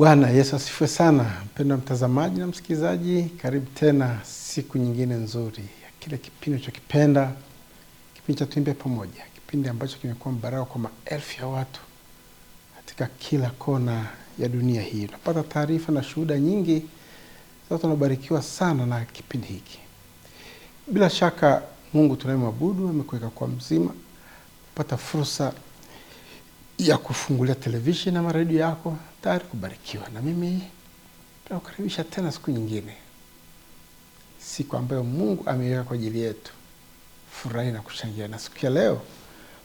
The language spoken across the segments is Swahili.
Bwana Yesu asifiwe sana. Mpendwa mtazamaji na msikilizaji, karibu tena siku nyingine nzuri ya kile kipindi tunachokipenda, kipindi cha Tuimbe Pamoja, kipindi ambacho kimekuwa baraka kwa maelfu ya watu katika kila kona ya dunia hii. Tunapata taarifa na shuhuda nyingi, sasa tunabarikiwa sana na kipindi hiki. Bila shaka Mungu tunayemwabudu amekuweka kwa mzima, kupata fursa ya kufungulia television na redio yako, tayari kubarikiwa. Na mimi tunakukaribisha tena siku nyingine, siku ambayo Mungu ameiweka kwa ajili yetu. Furahi na kushangilia. Na siku ya leo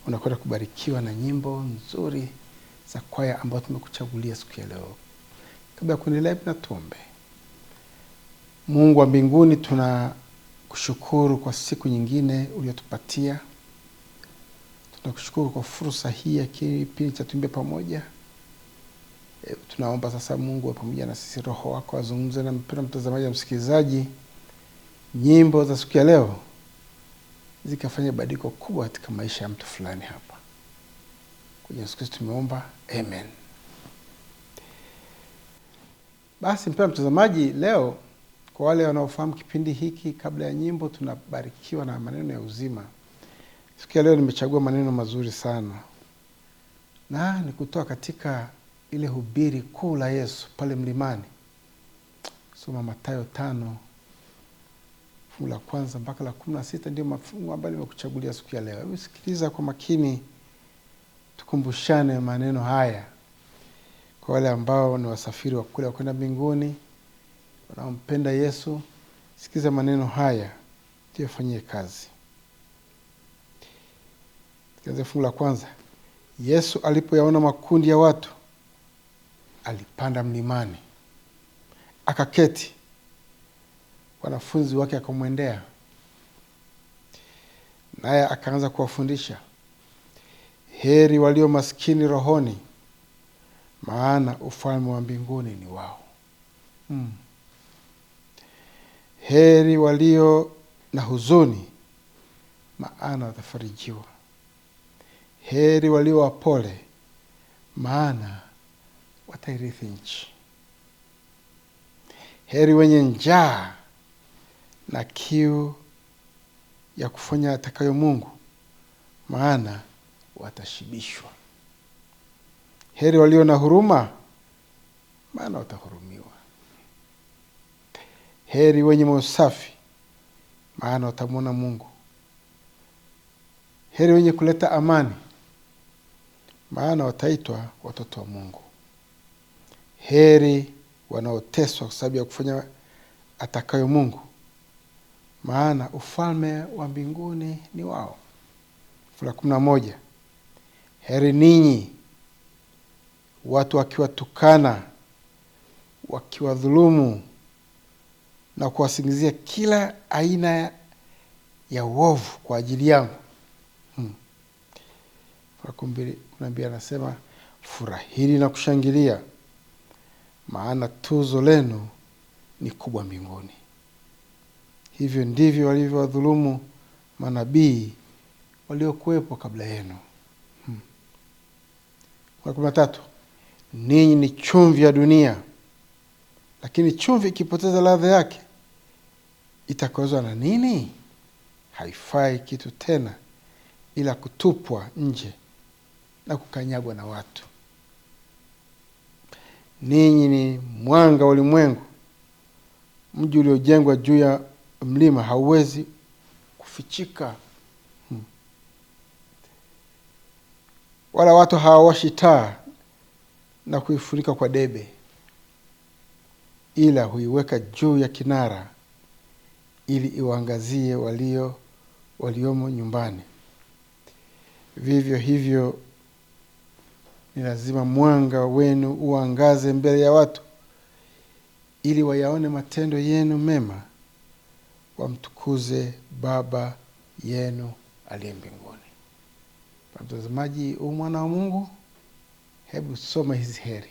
unakwenda kubarikiwa na nyimbo nzuri za kwaya ambazo tumekuchagulia siku ya leo. Kabla ya kuendelea, na tuombe. Mungu wa mbinguni, tunakushukuru kwa siku nyingine uliyotupatia. Tunakushukuru kwa fursa hii ya kipindi cha Tuimbe Pamoja. Tunaomba sasa Mungu wa pamoja na sisi, Roho wako azungumze na mpendwa mtazamaji na msikilizaji. Nyimbo za siku ya leo zikafanya badiliko kubwa katika maisha ya mtu fulani hapa. Kwa Yesu Kristo tumeomba, amen. Basi mpendwa mtazamaji, leo kwa wale wanaofahamu kipindi hiki, kabla ya nyimbo tunabarikiwa na maneno ya uzima. Siku ya leo nimechagua maneno mazuri sana, na ni kutoka katika ile hubiri kuu la Yesu pale mlimani. Soma Mathayo 5 fungu la 1 mpaka la 16, ndio mafungu ambayo nimekuchagulia siku ya leo. Hebu sikiliza kwa makini, tukumbushane maneno haya. Kwa wale ambao ni wasafiri wa kule kwenda mbinguni, wanaompenda Yesu, sikiza maneno haya ndio fanyie kazi. Sikiza fungu la 1. Yesu alipoyaona makundi ya watu, alipanda mlimani, akaketi. Wanafunzi wake akamwendea, naye akaanza kuwafundisha. Heri walio maskini rohoni, maana ufalme wa mbinguni ni wao. Heri walio na huzuni, maana watafarijiwa. Heri walio wapole, maana watairithi nchi. Heri wenye njaa na kiu ya kufanya atakayo Mungu, maana watashibishwa. Heri walio na huruma, maana watahurumiwa. Heri wenye moyo safi, maana watamwona Mungu. Heri wenye kuleta amani, maana wataitwa watoto wa Mungu. Heri wanaoteswa kwa sababu ya kufanya atakayo Mungu, maana ufalme wa mbinguni ni wao. Fungu la 11. Heri ninyi watu wakiwatukana, wakiwadhulumu na kuwasingizia kila aina ya uovu kwa ajili yangu. Nabii anasema, furahini na kushangilia, maana tuzo lenu ni kubwa mbinguni. Hivyo ndivyo walivyowadhulumu manabii waliokuwepo kabla yenu. 13. Ninyi ni chumvi ya dunia, lakini chumvi ikipoteza ladha yake, itakozwa na nini? Haifai kitu tena, ila kutupwa nje na kukanyagwa na watu. Ninyi ni mwanga wa ulimwengu. Mji uliojengwa juu ya mlima hauwezi kufichika. Wala watu hawawashi taa na kuifunika kwa debe, ila huiweka juu ya kinara, ili iwaangazie waliomo nyumbani. Vivyo hivyo ni lazima mwanga wenu uangaze mbele ya watu, ili wayaone matendo yenu mema, wamtukuze Baba yenu aliye mbinguni. Mtazamaji, mwana wa Mungu, hebu soma hizi heri.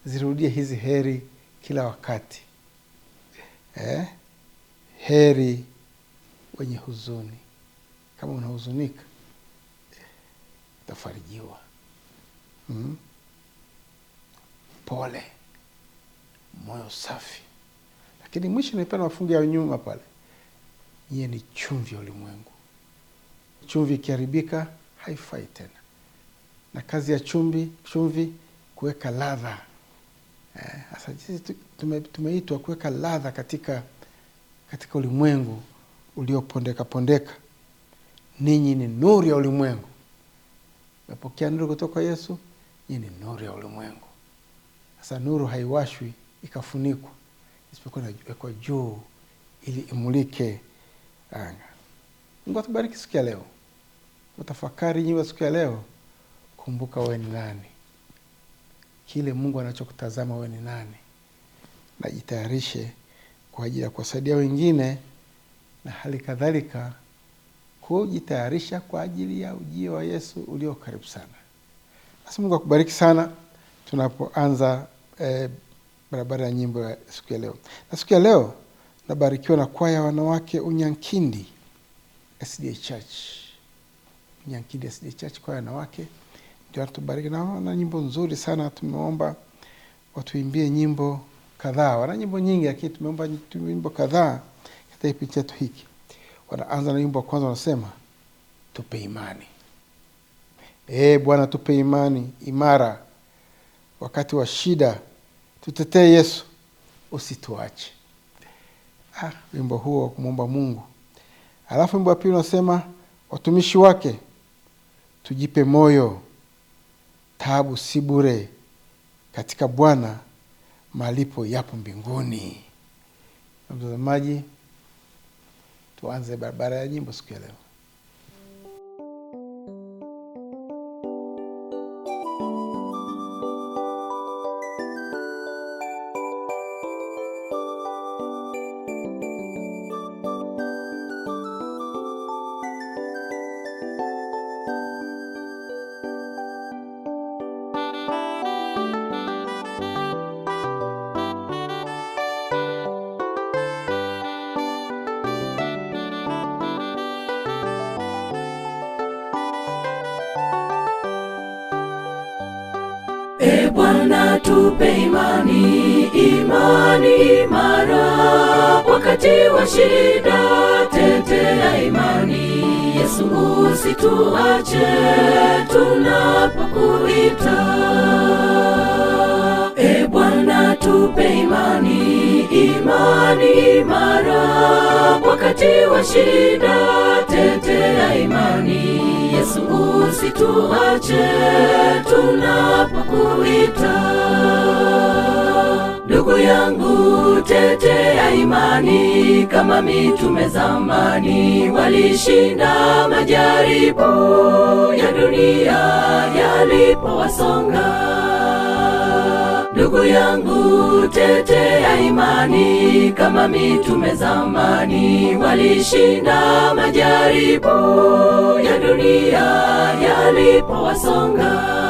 Zirudie hizi heri kila wakati. Heri wenye huzuni. Kama unahuzunika, utafarijiwa. Pole moyo safi. Lakini mwisho nipenda mafungu ya nyuma pale. Nyie ni chumvi ya ulimwengu. Chumvi ikiharibika haifai tena. Na kazi ya chumvi kuweka ladha. Sasa sisi tumeitwa kuweka ladha katika ulimwengu uliopondeka pondeka. Ninyi ni nuru ya ulimwengu. Umepokea nuru kutoka kwa Yesu, nyinyi ni nuru ya ulimwengu. Sasa nuru haiwashwi ikafunikwa, isipokuwa inawekwa juu ili imulike anga. Mungu atubariki siku ya leo. Utafakari nyimbo siku ya leo, kumbuka wewe ni nani. Kile Mungu anachokutazama wewe ni nani. Na jitayarishe kwa ajili ya kuwasaidia wengine, na hali kadhalika kujitayarisha kwa ajili ya ujio wa Yesu ulio karibu sana. Basi Mungu akubariki sana tunapoanza barabara ya nyimbo ya siku ya leo. Na siku ya leo nabarikiwa na kwaya wanawake Unyankindi SDA Church. Unyankindi SDA Church, kwaya wanawake ndio tubariki na nyimbo nzuri sana. Tumeomba watuimbie nyimbo kadhaa. Wana nyimbo nyingi, lakini tumeomba nyimbo kadhaa katika kipindi chetu hiki. Wanaanza na nyimbo ya kwanza, wanasema tupe imani. Bwana tupe imani imara wakati wa shida, tutetee Yesu, usituache. Wimbo huo kumwomba Mungu. Alafu wimbo wa pili unasema watumishi wake tujipe moyo, taabu si bure, katika Bwana malipo yapo mbinguni. Mtazamaji, tuanze barabara ya nyimbo siku ya leo. Bwana tupe imani imara wakati wa shida, tetea imani. Yesu usituache tunapokuita. Bwana tupe imani imara wakati wa shida, tetea imani. Yesu usituache tunapokuita. Ndugu yangu, tetea imani kama mitume zamani walishinda majaribu ya dunia yalipowasonga. Ndugu yangu, tetea imani kama mitume zamani walishinda majaribu ya dunia yalipowasonga.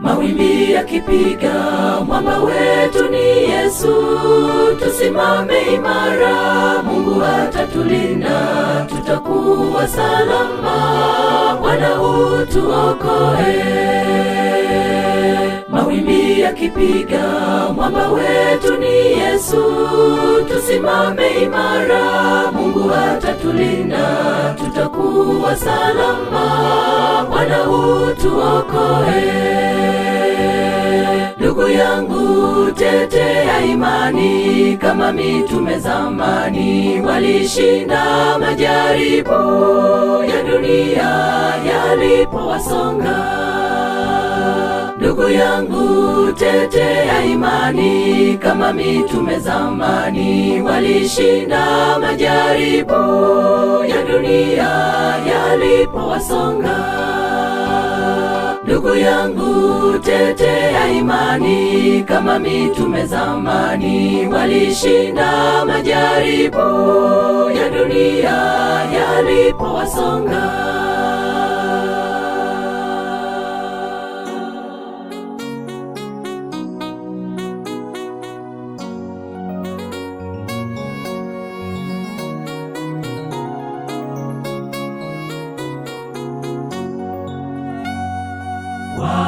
Mawimbi yakipiga, mwamba wetu ni Yesu. Tusimame imara, Mungu atatulinda, tutakuwa salama, Bwana utuokoe. Mawimbi yakipiga, mwamba wetu ni Yesu. Tusimame imara, Mungu atatulinda, tutakuwa salama, Bwana utuokoe. Ndugu yangu, tetea imani kama mitume zamani walishinda majaribu ya dunia yalipowasonga. Ndugu yangu, tetea imani kama mitume zamani walishinda majaribu ya dunia yalipowasonga. Ndugu yangu, tetea imani kama mitume zamani walishinda majaribu ya dunia yalipowasonga.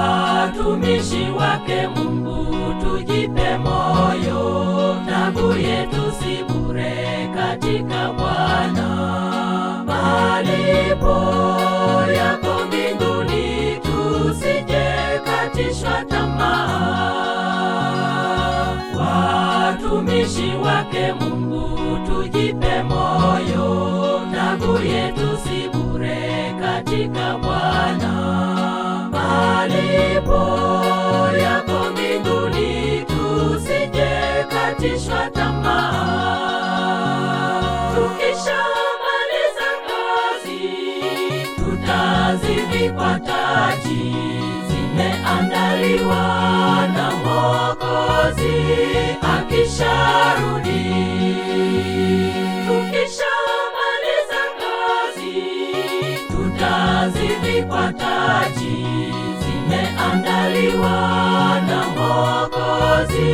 Watumishi wake Mungu, tujipe moyo, tabu yetu si bure katika Bwana. Malipo yako mbinguni, tusije katishwa tamaa. Watumishi wake Mungu, tujipe moyo, tabu yetu si bure katika Bwana. Malipo yako mbinguni, tusije katishwa tamaa. Tukishamaliza kazi, tutazivikwa taji zimeandaliwa na Mwokozi akisharudi. Tukishamaliza kazi, tutazivikwa taji zimeandaliwa na Mwokozi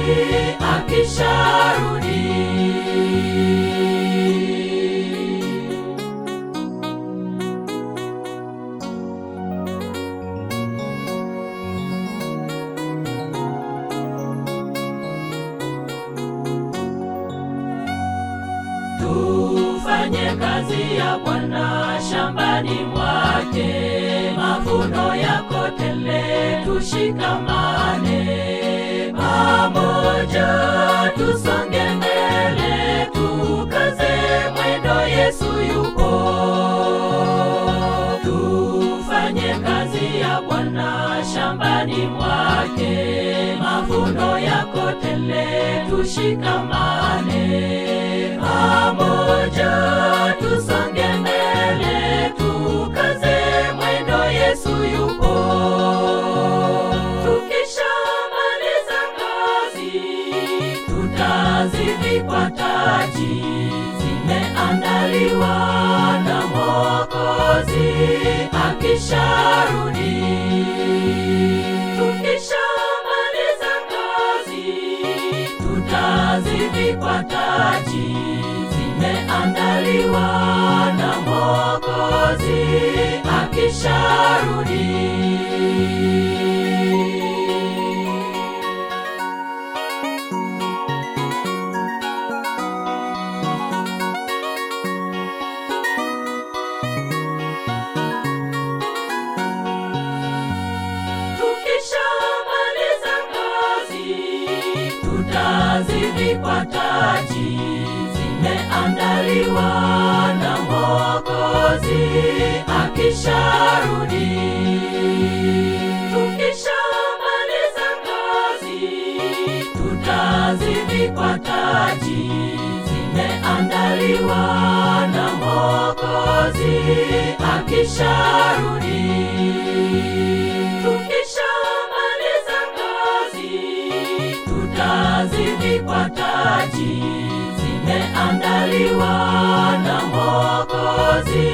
akisharudi. Tufanye kazi ya Bwana shambani mwake, mavuno yako tele, tushikamane pamoja, tusonge mbele, tukaze mwendo, Yesu yupo. Tufanye kazi ya Bwana shambani mwake, mavuno yako tele, tushikamane pamoja, tusonge mbele, tukaze mwendo, Yesu yupo. Tukishamaliza kazi, tutazivikwa taji zimeandaliwa na Mwokozi akisharudi. Tukishamaliza kazi, tutazivikwa taji zimeandaliwa na Mwokozi akisharudi. Tukishamaliza kazi, tutazivikwa taji zimeandaliwa na Mwokozi akisharudi. Tukishamaliza kazi, tutazivikwa taji zimeandaliwa na Mwokozi akisharudi. Tukishamaliza kazi, tutazivikwa taji zimeandaliwa na Mwokozi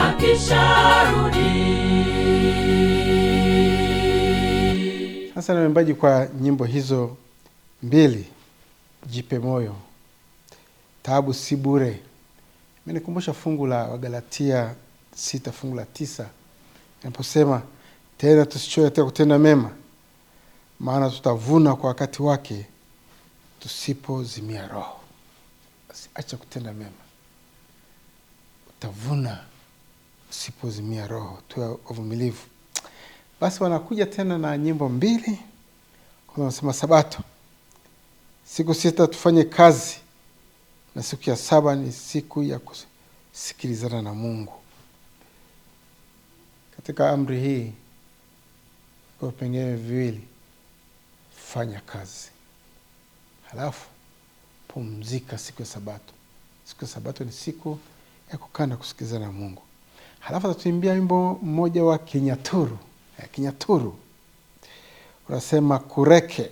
akisharudi. Sasa na waimbaji kwa nyimbo hizo mbili, jipe moyo, taabu si bure, imenikumbusha fungu la Wagalatia 6 fungu la 9 inaposema, tena tusichoke tena kutenda mema, maana tutavuna kwa wakati wake tusipozimia roho. Acha kutenda mema, utavuna usipozimia roho. Tuwe wavumilivu. Basi wanakuja tena na nyimbo mbili. Kwa wanasema Sabato, siku 6 tufanye kazi, na siku ya 7 ni siku ya kusikilizana na Mungu. Katika amri hii kwa vipengele viwili, fanya kazi, halafu pumzika siku ya Sabato. Siku ya Sabato ni siku ya kukaa na kusikilizana na Mungu. Halafu tatuimbia wimbo mmoja wa Kinyaturu Kinyaturu unasema kureke.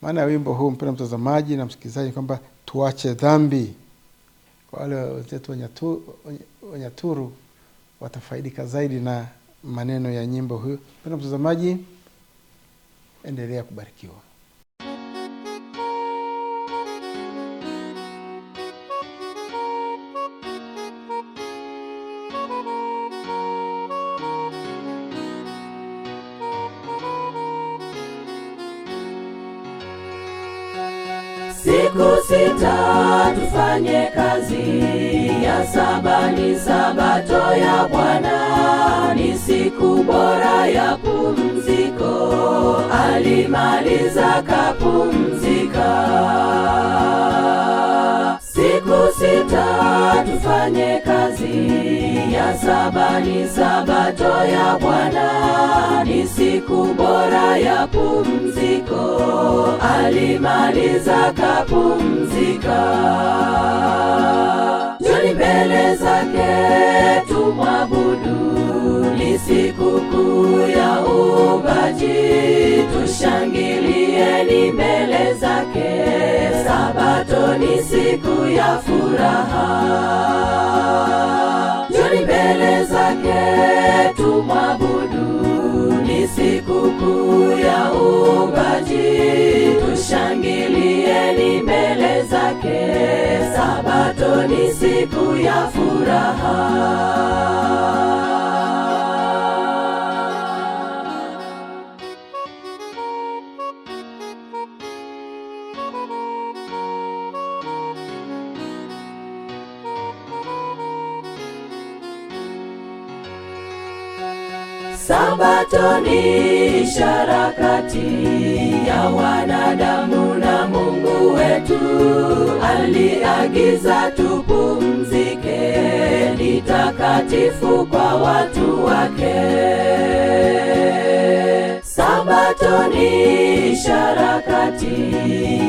Maana ya wimbo huu, mpendwa mtazamaji na msikilizaji, kwamba tuache dhambi. Kwa wale wenzetu Wanyaturu watafaidika zaidi na maneno ya nyimbo huu. Mpendwa mtazamaji, endelea kubarikiwa. Siku 6 tufanye kazi, ya 7 ni sabato ya Bwana, ni siku bora ya pumziko, alimaliza kapumzika. Siku 6 tufanye kazi, ya 7 ni sabato ya Bwana, ni siku bora ya pumziko, alimaliza kapumzika. Njoni mbele zake tumwabudu, ni siku kuu ya uumbaji, tushangilieni mbele zake, sabato ni siku ya furaha. Njoni mbele zake tumwabudu, ni siku kuu ya uumbaji, tushangilieni mbele zake, sabato ni siku ya furaha. Sabato ni ishara kati ya wanadamu na Mungu wetu, aliagiza tupumzike, ni takatifu kwa watu wake. Sabato ni ishara kati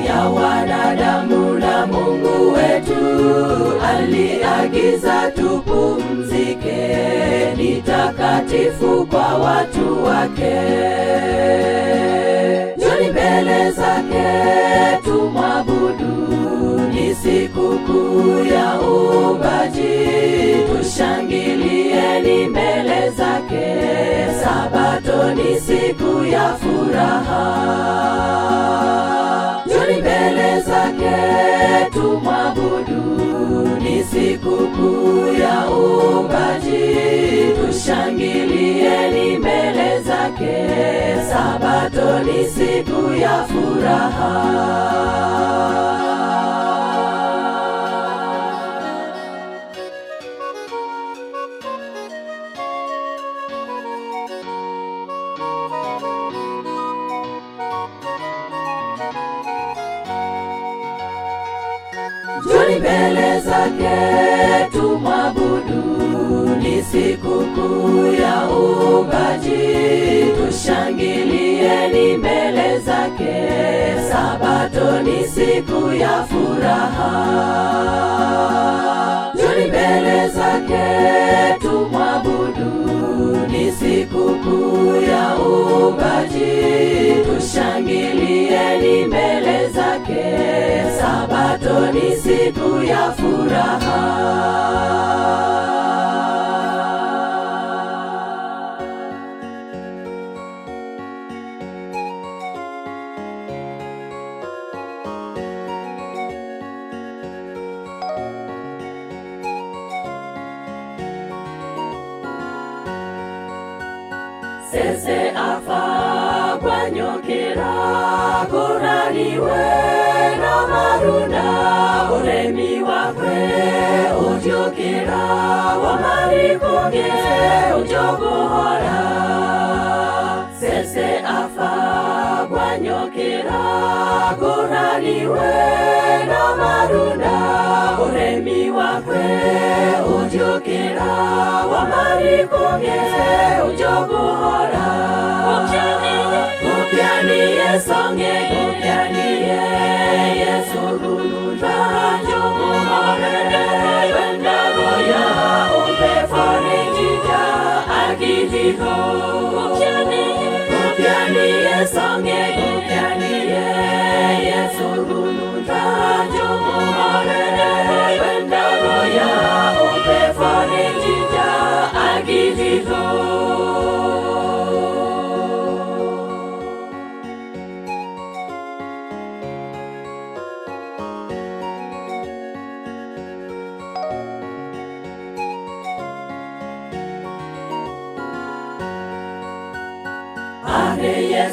ya wanadamu na Mungu wetu, aliagiza tupumzike, ni takatifu kwa watu wake. Njoni mbele zake tumwabudu, ni siku kuu ya uumbaji, tushangilieni mbele zake, sabato ni siku ya furaha. Njoni mbele zake tumwabudu, ni siku kuu ya uumbaji, tushangilieni mbele zake, sabato ni siku ya furaha. Njoni mbele zake tumwabudu, ni siku kuu ya uumbaji, tushangilieni mbele zake, sabato ni siku ya furaha. Njoni mbele zake tumwabudu, ni siku kuu ya uumbaji, tushangilieni mbele zake, sabato ni siku ya furaha. Sese afa gwanyokera, kuraniwe na marunda, uremi wakwe utyokera, wamarikonge ujogohora. Sese afa gwanyokera, kuraniwe na marunda, uremi wakwe utyokera, wamarikonge ujogohora. Upianie songe, upianie Yesu gulunja, jogohore wenda goya, upe forenjija, akijiko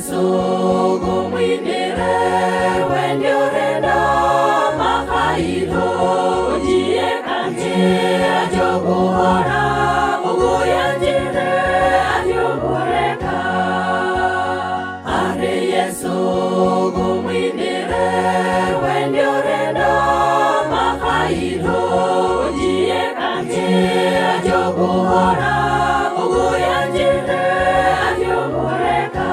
Yesu gumwinire wendiorenda makairo ujie kanje ajoguhora uguyanjire ajogureka are Yesu gumwinire wendiorenda makairo ujie kanje ajoguhora uguyanjire ajogureka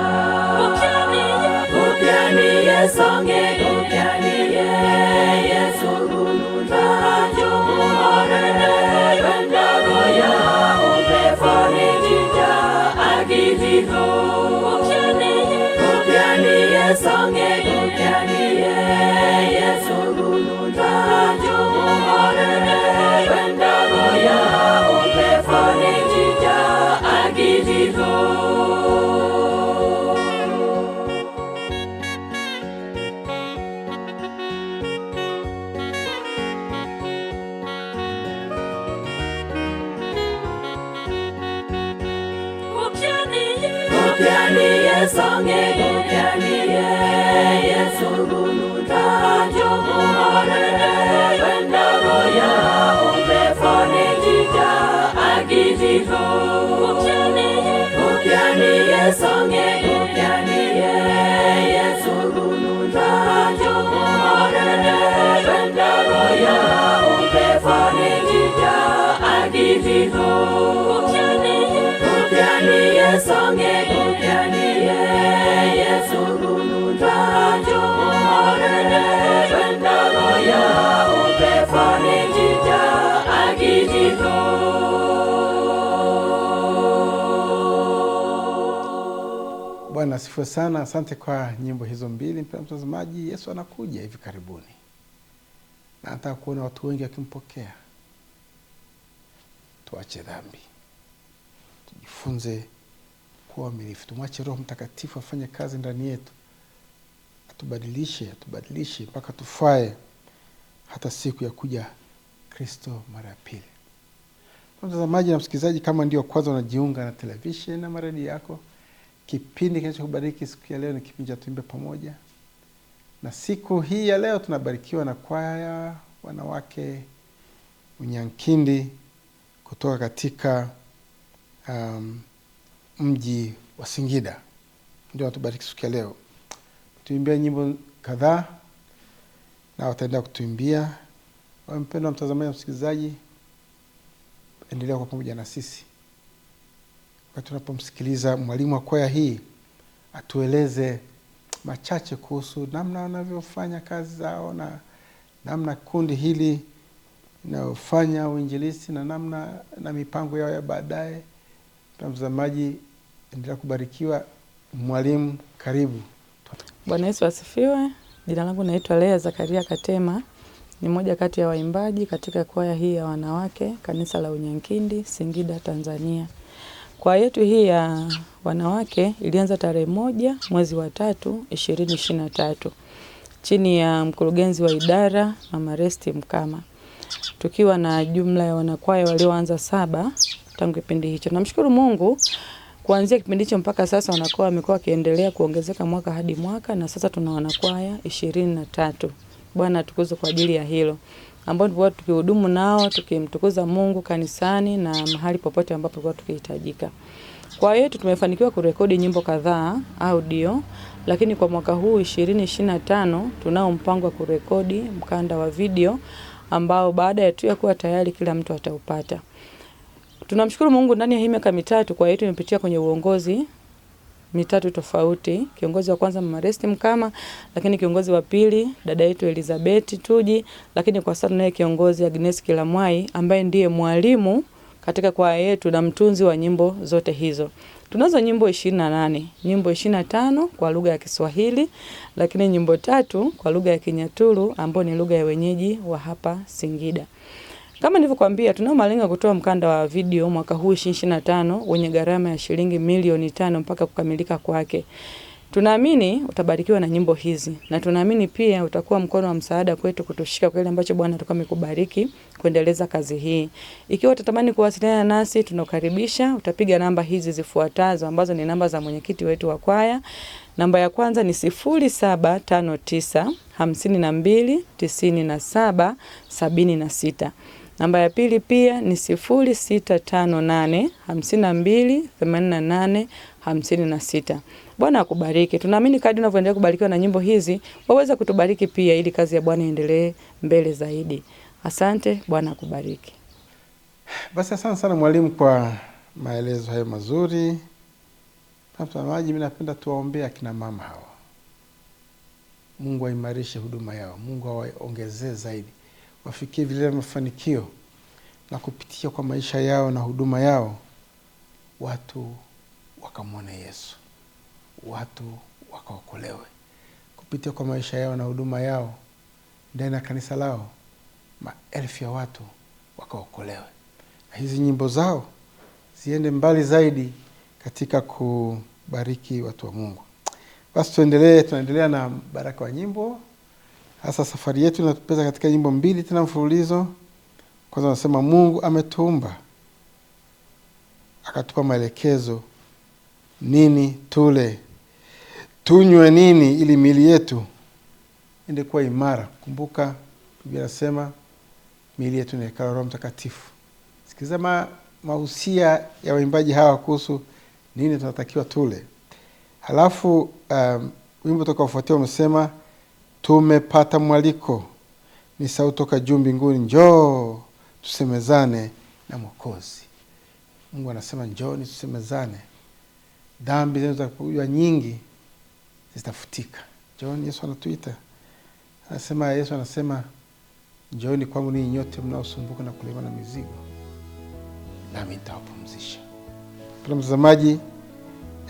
Gupianiye songe gupianiye Yesu gulunja joguhore wendaroya ubefone jija agijiho Gupianiye songe gupianiye Yesu gulunja joguhore wendaroya ubefone jija agijiho Gupianiye songe gupianiye Yesu gulunja joguhore wendaroya ubefone jija agijiho Gupianiye songe gupianiye Yesu gulunja joguhore wendaroya ubefone jija agijiho Gupianiye songe gupianiye Yesu gulunja joguhore wendaroya ubefone jija agijiho Bwana asifiwe sana. Asante kwa nyimbo hizo mbili. Mpendwa mtazamaji, Yesu anakuja hivi karibuni, na nataka kuona watu wengi wakimpokea. Tuache dhambi, tujifunze kuwa waaminifu, tumwache Roho Mtakatifu afanye kazi ndani yetu, atubadilishe mpaka tufae hata siku ya kuja Kristo mara ya pili. Mtazamaji na msikilizaji, kama ndio kwanza unajiunga na television na redio yako, kipindi kinachokubariki siku ya leo ni kipindi cha Tuimbe Pamoja. Na siku hii ya leo tunabarikiwa na kwaya wanawake Unyankindi kutoka katika mji wa Singida. Ndio watubariki siku ya leo. Tuimbia nyimbo kadhaa na wataendelea kutuimbia. Mpendwa mtazamaji na msikilizaji, endelea kwa pamoja na sisi wakati tunapomsikiliza mwalimu wa kwaya hii atueleze machache kuhusu namna wanavyofanya kazi zao na namna kundi hili linalofanya uinjilisti na namna na mipango yao ya baadaye. Mtazamaji, endelea kubarikiwa. Mwalimu, karibu. Bwana Yesu asifiwe. Jina langu naitwa Lea Zakaria Katema. Ni mmoja kati ya waimbaji katika kwaya hii ya wanawake kanisa la Unyankindi, Singida, Tanzania. Kwaya yetu hii ya wanawake ilianza tarehe 1 mwezi wa 3 2023 chini ya mkurugenzi wa idara Mama Resti Mkama, tukiwa na jumla ya wanakwaya walioanza 7 tangu kipindi hicho. Namshukuru Mungu, kuanzia kipindi hicho mpaka sasa wanakwaya wamekuwa wakiendelea kuongezeka mwaka hadi mwaka, na sasa tuna wanakwaya 23. Bwana atukuzwe kwa ajili ya hilo, ambao tulikuwa tukihudumu nao tukimtukuza Mungu kanisani na mahali popote ambapo tulikuwa tukihitajika. Kwa hiyo tumefanikiwa kurekodi nyimbo kadhaa audio, lakini kwa mwaka huu 2025 tunao mpango wa kurekodi mkanda wa video ambao baada ya tu ya kuwa tayari kila mtu ataupata. Tunamshukuru Mungu, ndani ya hii miaka mitatu kwa yetu imepitia kwenye uongozi mitatu tofauti. Kiongozi wa kwanza Mama Resti Mkama, lakini kiongozi wa pili dada yetu Elizabeth Tuji, lakini kwa sasa naye kiongozi Agnes Kilamwai ambaye ndiye mwalimu katika kwaya yetu na mtunzi wa nyimbo zote hizo. Tunazo nyimbo 28, nyimbo 25 kwa lugha ya Kiswahili, lakini nyimbo 3 kwa lugha ya Kinyaturu ambayo ni lugha ya wenyeji wa hapa Singida. Kama nilivyokuambia, tunao malengo kutoa mkanda wa video mwaka huu 2025 wenye gharama ya shilingi milioni 5 mpaka kukamilika kwake. Tunaamini utabarikiwa na nyimbo hizi, na tunaamini pia utakuwa mkono wa msaada kwetu kutushika kwa ile ambacho Bwana atakuwa amekubariki kuendeleza kazi hii. Ikiwa utatamani kuwasiliana nasi, tunakaribisha. Utapiga namba hizi zifuatazo ambazo ni namba za mwenyekiti wetu wa kwaya. Namba ya kwanza ni 0759 52 97 76. Namba ya pili pia ni 0658 52 88 56. Bwana akubariki. Tunaamini kadri unavyoendelea kubarikiwa na nyimbo hizi, waweza kutubariki pia ili kazi ya Bwana iendelee mbele zaidi. Asante, Bwana akubariki. Basi asante sana mwalimu kwa maelezo hayo mazuri. Mtazamaji, mimi napenda tuwaombee akina mama hawa. Mungu aimarishe huduma yao. Mungu awaongezee zaidi. Wafikie vile mafanikio, na kupitia kwa maisha yao na huduma yao watu wakamwone Yesu. Watu wakaokolewe. Kupitia kwa maisha yao na huduma yao ndani ya kanisa lao, maelfu ya watu wakaokolewe. Na hizi nyimbo zao ziende mbali zaidi katika kubariki watu wa Mungu. Basi tunaendelea na baraka wa nyimbo. Hasa safari yetu inatupeza katika nyimbo 2 tena mfululizo. Kwanza nasema Mungu ametuumba, akatupa maelekezo nini tule, tunywe nini ili miili yetu ende kuwa imara. Kumbuka Biblia inasema miili yetu ni hekalu la Roho Mtakatifu. Sikiliza mahusia ya waimbaji hawa kuhusu nini tunatakiwa tule. Halafu wimbo utakaofuatia umesema tumepata mwaliko, ni sauti toka juu mbinguni, njoo tusemezane na Mwokozi. Mungu anasema njooni tusemezane. Dhambi zenu zitakuwa nyingi, zitafutika. Njooni, Yesu anatuita. Yesu anasema njooni kwangu ninyi nyote mnaosumbuka na kulemewa na mizigo, nami nitawapumzisha. Mpendwa mtazamaji,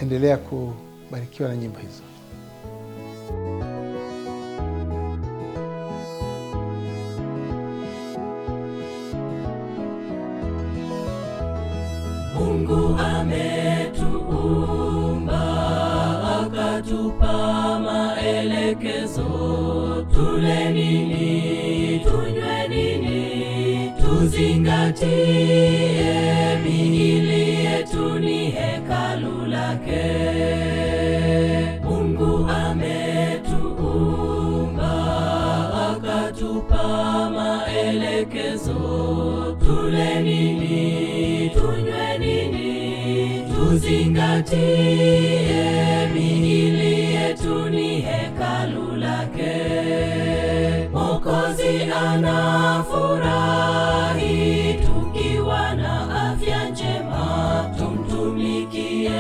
endelea kubarikiwa na nyimbo hizo. Mungu ametuumba, akatupa maelekezo, tule nini, tunywe nini, tuzingatie miili yetu ni hekalu lake. Mungu ametuumba, akatupa maelekezo, tule nini, tunywe nini, tuzingatie miili yetu ni hekalu lake. Mwokozi anafurahi tukiwa na afya njema, tumtumikie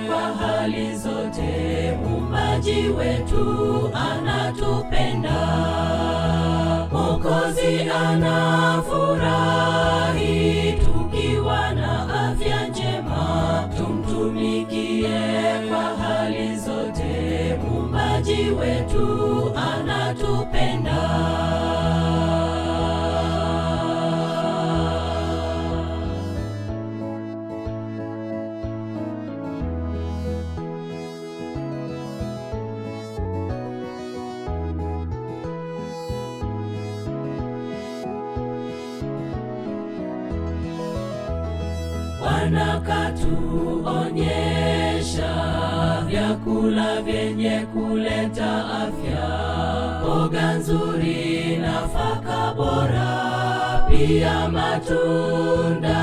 kwa hali zote, Muumbaji wetu anatupenda. Mwokozi anafurahi tukiwa na afya njema, tumtumikie kwa hali zote, Muumbaji wetu anatupenda. Bwana katuonyesha vyakula vyenye kuleta afya, mboga nzuri, nafaka bora, pia matunda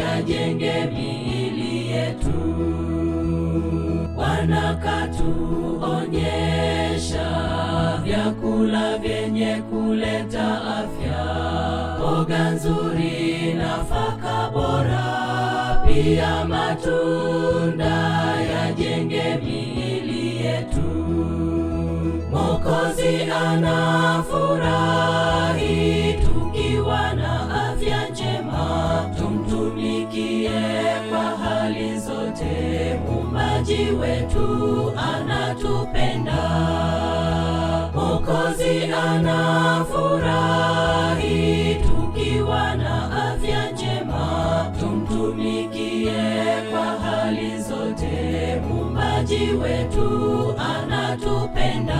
yajenge miili yetu. Bwana katuonyesha vyakula vyenye kuleta afya, mboga nzuri, nafaka bora, pia matunda yajenge miili yetu. Mwokozi anafurahi tukiwa na afya njema, tumtumikie kwa hali zote, Muumbaji wetu anatupenda. Mwokozi anafurahi tukiwa na afya njema, tumtumikie kwa hali zote, Muumbaji Muumbaji wetu anatupenda.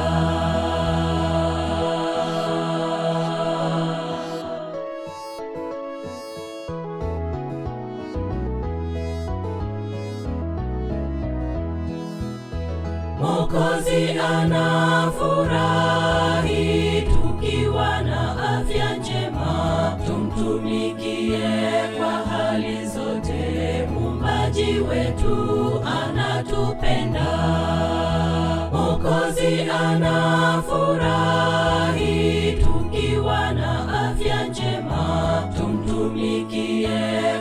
Mwokozi anafurahi tukiwa na afya njema, tumtumikie kwa hali zote. Muumbaji wetu anatupenda. Mwokozi anafurahi tukiwa na afya njema, tumtumikie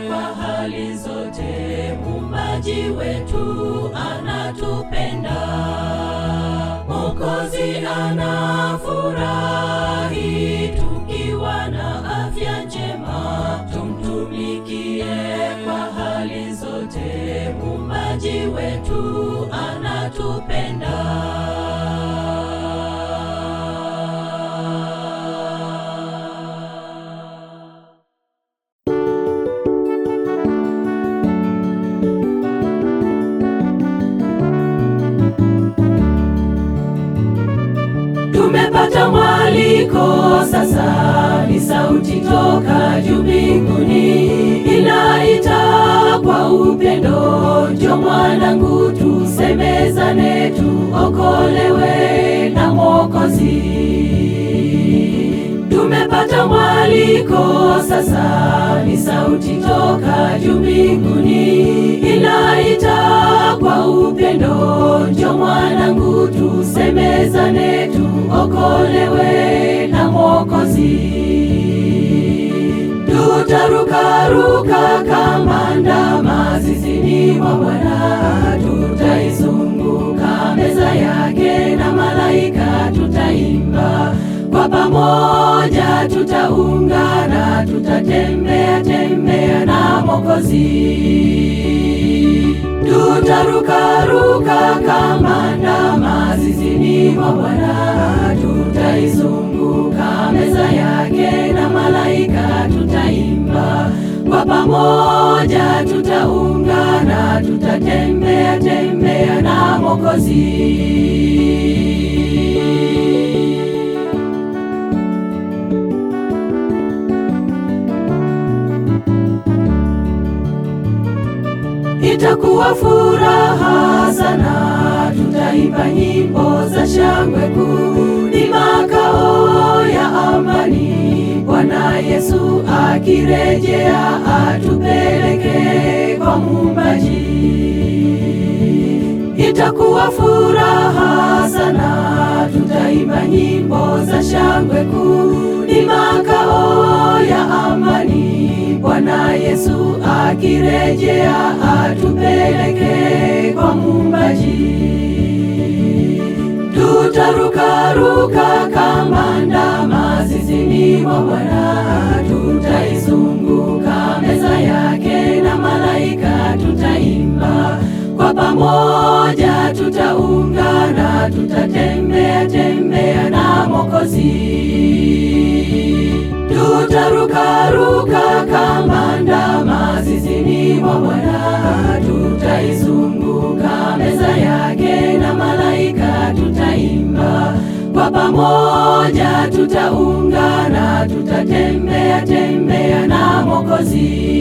kwa hali zote. Muumbaji wetu anatupenda. Mwokozi anafurahi tukiwa na afya njema, tumtumikie kwa hali zote. Muumbaji wetu anatupenda. Tumepata mwaliko sasa, ni sauti toka juu mbinguni, inaita kwa upendo. Njoo mwanangu, tusemezane, tuokolewe na Mwokozi. Tumepata mwaliko sasa, ni sauti toka juu mbinguni, inaita kwa upendo. Njoo mwanangu, tusemezane, tuokolewe na Mwokozi. Tutarukaruka kama ndama zizini mwa Bwana, tutaizunguka meza yake na malaika tutaimba. Kwa pamoja tutaungana, tutatembea tembea na Mwokozi. Tutarukaruka kama ndama zizini mwa Bwana, tutaizunguka meza yake na malaika tutaimba. Kwa pamoja tutaungana, tutatembea tembea na Mwokozi. Itakuwa furaha sana, tutaimba nyimbo za shangwe kuu. Ni makao ya amani, Bwana Yesu akirejea atupeleke kwa Muumbaji. Itakuwa furaha sana, tutaimba nyimbo za shangwe kuu. Ni makao ya amani, Bwana Yesu akirejea atupeleke kwa Muumbaji. Tutarukaruka kama ndama zizini mwa Bwana, tutaizunguka meza yake na malaika tutaimba. Kwa pamoja tutaungana, tutatembea tembea na Mwokozi. Tutarukaruka kama ndama zizini mwa Bwana, tutaizunguka meza yake na malaika tutaimba. Kwa pamoja tutaungana, tutatembea tembea na Mwokozi.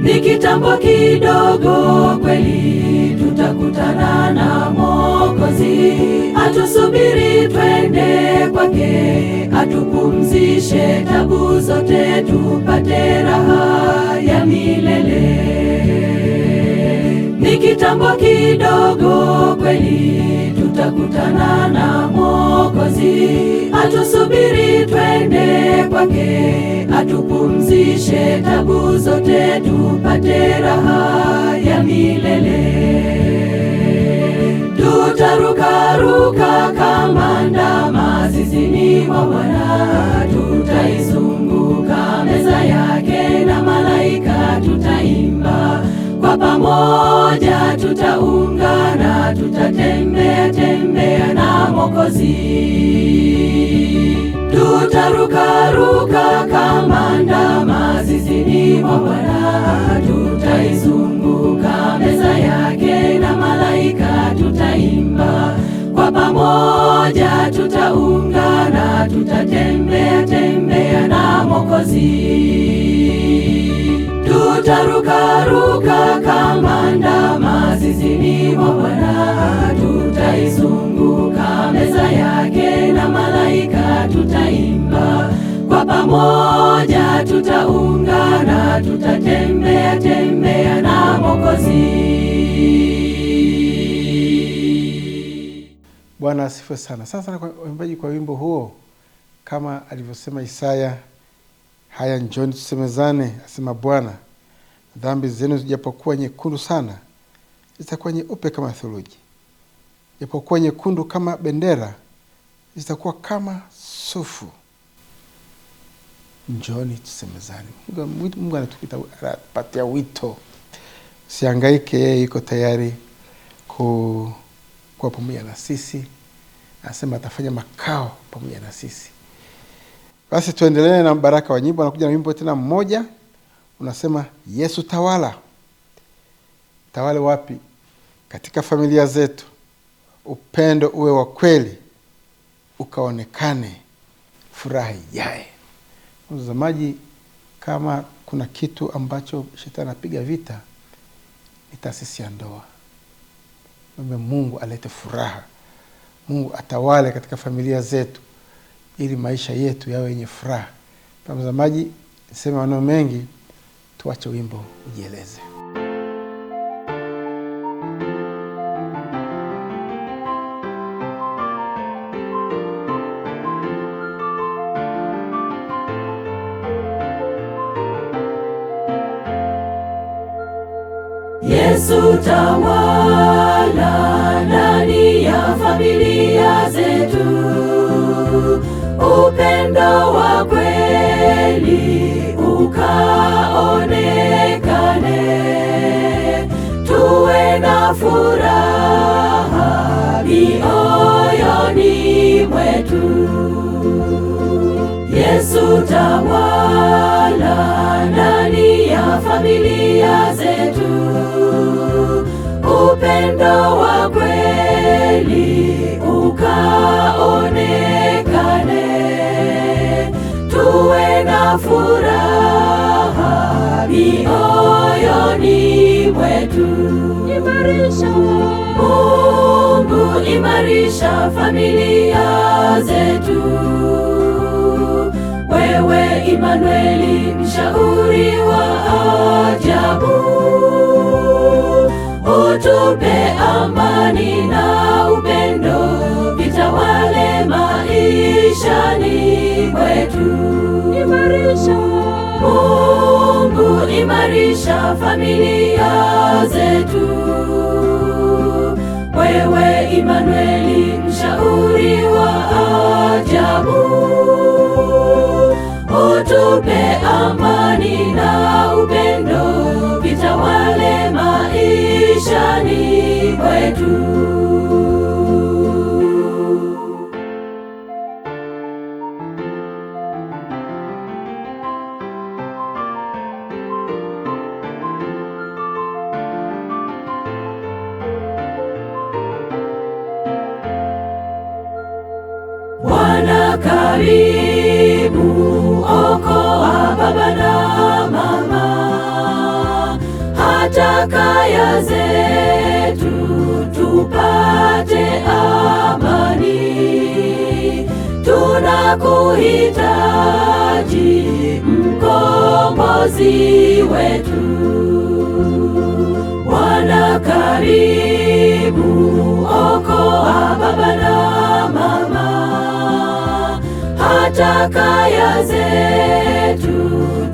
Ni kitambo kidogo kweli, tutakutana na Mwokozi. Atusubiri twende kwake, atupumzishe tabu zote, tupate raha ya milele. Ni kitambo kidogo kweli, tutakutana na Mwokozi. Atusubiri twende kwake, atupumzishe tabu zote, tupate raha ya milele. Tutarukaruka kama ndama zizini mwa Bwana, tutaizunguka meza yake na malaika tutaimba. Kwa pamoja tutaungana, tutatembea tembea na Mwokozi. Tutarukaruka kama ndama zizini mwa Bwana, tutaizunguka meza yake na malaika tutaimba. Kwa pamoja tutaungana, tutatembea tembea na Mwokozi. Tutarukaruka kama ndama zizini mwa Bwana, tutaizunguka meza yake na malaika tutaimba. Kwa pamoja tutaungana, tutatembea tembea na Mwokozi. Bwana asifiwe sana. Sasa kwa waimbaji kwa wimbo huo, kama alivyosema Isaya, haya njoni tusemezane, asema Bwana, dhambi zenu zijapokuwa nyekundu sana, zitakuwa nyeupe kama theluji. Japokuwa nyekundu kama bendera, zitakuwa kama sufu. Njoni tusemezane. Mungu anatupatia wito. Usihangaike, yeye yuko tayari kuwa pamoja na sisi. Anasema atafanya makao pamoja na sisi. Basi tuendelee na baraka wa nyimbo. Anakuja na wimbo tena mmoja, unasema Yesu tawala. Tawale wapi? Katika familia zetu. Upendo uwe wa kweli, ukaonekane, furaha ijae. Mtazamaji, kama kuna kitu ambacho shetani anapiga vita, ni taasisi ya ndoa. Mungu alete furaha. Mungu atawale katika familia zetu, ili maisha yetu yawe yenye furaha. Mtazamaji, niseme maneno mengi, tuache wimbo ujieleze. Yesu tawala ndani ya familia zetu. Upendo wa kweli ukaonekane. Tuwe na furaha mioyoni mwetu. Yesu tawala ndani ya familia zetu. Upendo wa kweli ukaonekane. Tuwe na furaha mioyoni mwetu. Imarisha Mungu, imarisha familia zetu. Wewe Imanueli, mshauri wa ajabu, utupe amani na upendo, vitawale maishani mwetu. Imarisha Mungu, imarisha familia zetu. Wewe Imanueli, mshauri wa ajabu, utupe amani na upendo, vitawale maishani mwetu. Bwana karibu, okoa baba na mama, hata kaya zetu tupate amani. Tunakuhitaji mkombozi wetu. Bwana karibu, okoa baba na mama, hata kaya zetu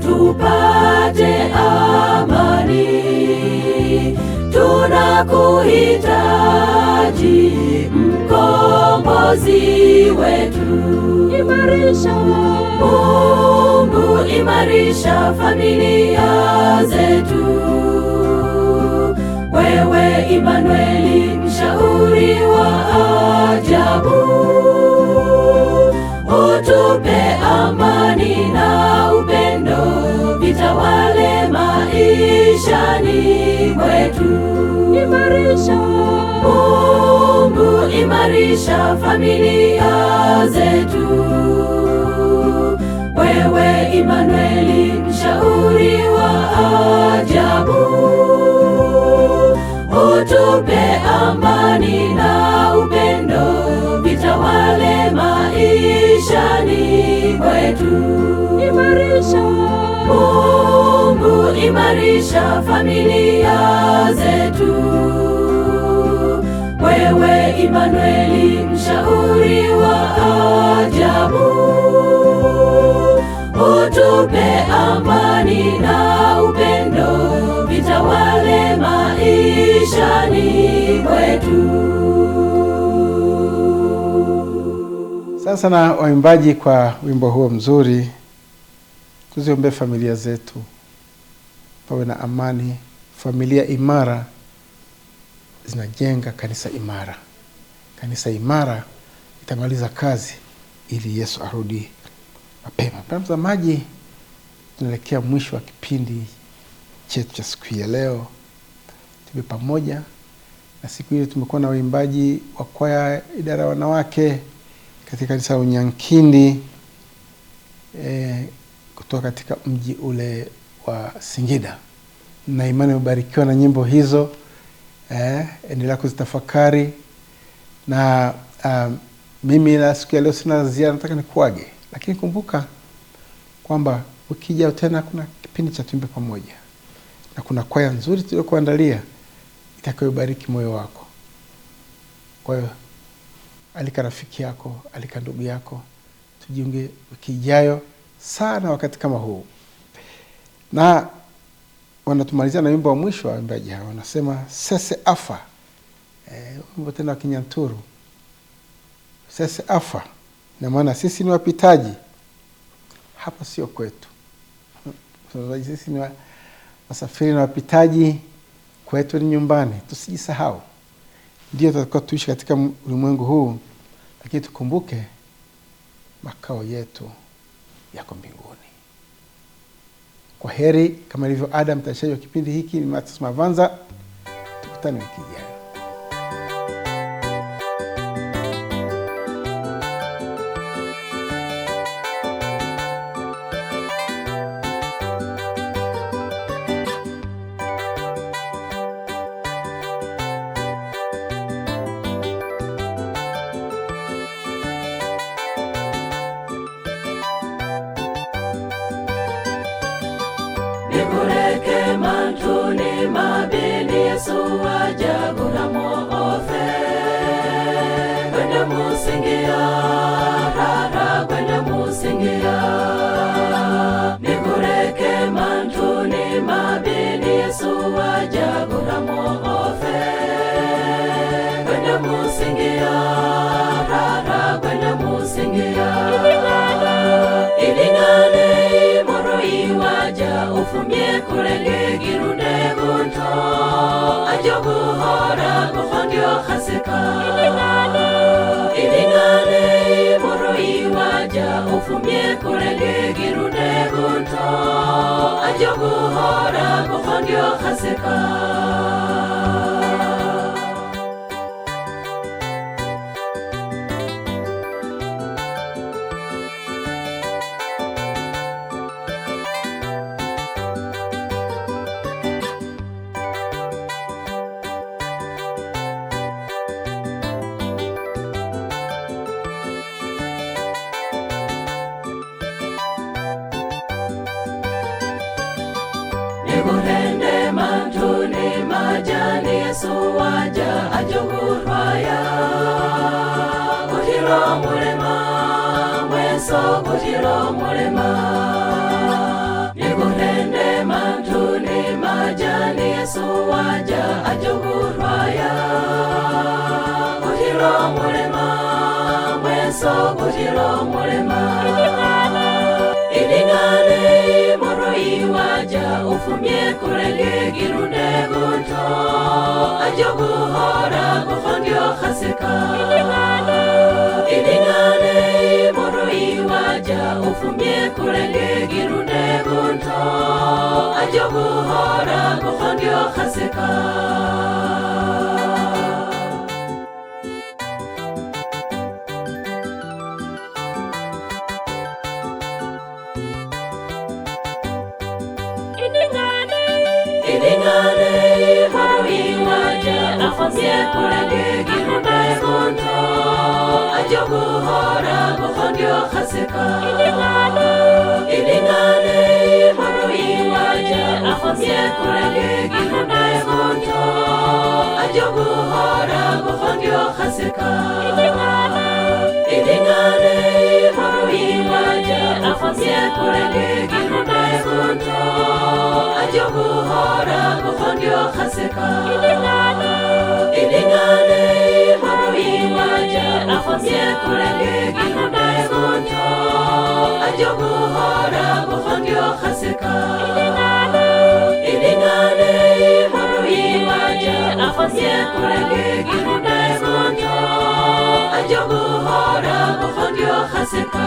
tupate amani. Tunakuhitaji mkombozi wetu. Imarisha Mungu, imarisha familia zetu. Wewe Imanueli, mshauri wa ajabu, utupe amani na upendo, vitawale maishani mwetu. Imarisha Mungu, imarisha familia zetu. Wewe Imanueli, mshauri wa ajabu, utupe amani na upendo, vitawale maishani mwetu. Imarisha Mungu, imarisha familia zetu. Wewe Imanueli, mshauri wa ajabu, utupe amani na upendo, vitawale maishani mwetu. Sasa na waimbaji, kwa wimbo huo mzuri, tuziombee familia zetu, pawe na amani. Familia imara zinajenga kanisa imara. Kanisa imara itamaliza kazi ili Yesu arudi mapema. Mtazamaji, tunaelekea mwisho wa kipindi chetu cha siku ya leo. Tume pamoja na siku ile tumekuwa na waimbaji wa kwaya idara ya wanawake katika kanisa la Unyankindi kutoka katika mji ule wa Singida. Na imani umebarikiwa na nyimbo hizo. Endelea kuzitafakari. Na mimi na siku ya leo sina ziada, nataka nikuage. Lakini kumbuka kwamba ukija tena kuna kipindi cha Tuimbe Pamoja. Na kuna kwaya nzuri tuliyokuandalia itakayobariki moyo wako. Kwa hiyo alika rafiki yako, alika ndugu yako, tujiunge wiki ijayo sana wakati kama huu. Na wanatumalizia na wimbo wa mwisho wa waimbaji hao, wanasema sese afa. Wimbo tena wa Kinyanturu. Sese afa, na maana sisi ni wapitaji, hapa sio kwetu. Sisi ni wasafiri na wapitaji, kwetu ni nyumbani. Tusijisahau. Ndio tutakuwa tuishi katika ulimwengu huu, lakini tukumbuke makao yetu yako mbinguni. Kwa heri. Kama ilivyo ada, mtayarishaji wa kipindi hiki ni Mathias Mavanza. Tukutane wiki ijayo. Nikureke mantuni mabini Yesu wajagura moofe. Kwenda musingia, rara kwenda musingia. Nikureke mantuni mabini Yesu wajagura moofe. Kwenda musingia, rara kwenda musingia. Ilingane moro iwaja ufumye kulenge girunde gunto. Ajogu hora kufondio khasika. Ilingane moro iwaja ufumye kulenge girunde gunto. Ajogu hora kufondio khasika. Nikurende mantuni majani Yesu waja ajogurwaya. Kutiro mulema, mweso kutiro mulema. Nikurende mantuni majani Yesu waja ajogurwaya. Kutiro mulema, mweso kutiro mulema. Ilingane moro iwaja ufu ufumye kurenge girunde gunto ajogu hora gofondio khaseka idingane moro iwaja ufumye kurenge girunde gunto ajogu hora gofondio khaseka idingane moro iwaja ufumye kurenge girunde gunto ajogu hora gofondio khaseka idingane moro iwaja ufumye kurenge girunde gunto ajogu hora gofondio khaseka idingane moro iwaja ufumye kurenge girunde gunto ajogu hora gofondio khaseka idingane moro iwaja ufumye kurenge girunde gunto ajogu hora gofondio khaseka idingane moro iwaja ufumye kurenge girunde gunto ajogu hora gofondio khaseka